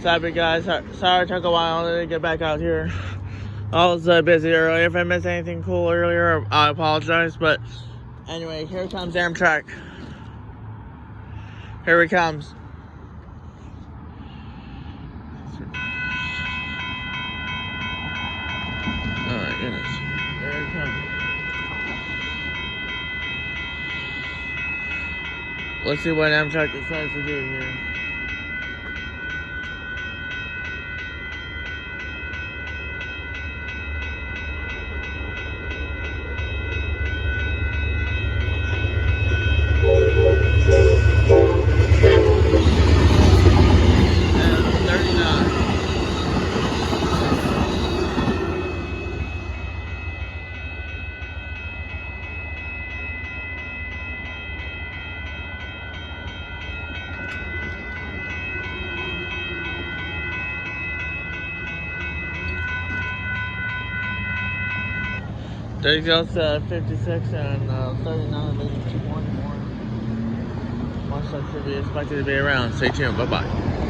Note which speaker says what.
Speaker 1: Sorry guys, sorry it took a while to get back out here. I was busy earlier. If I missed anything cool earlier, I apologize. But anyway, here comes Amtrak. Here he comes. Oh my goodness. Here he comes. Let's see what Amtrak decides to do here. There you go, 56 and 39, maybe 2 more. Much that should be expected to be around. Stay tuned. Bye-bye.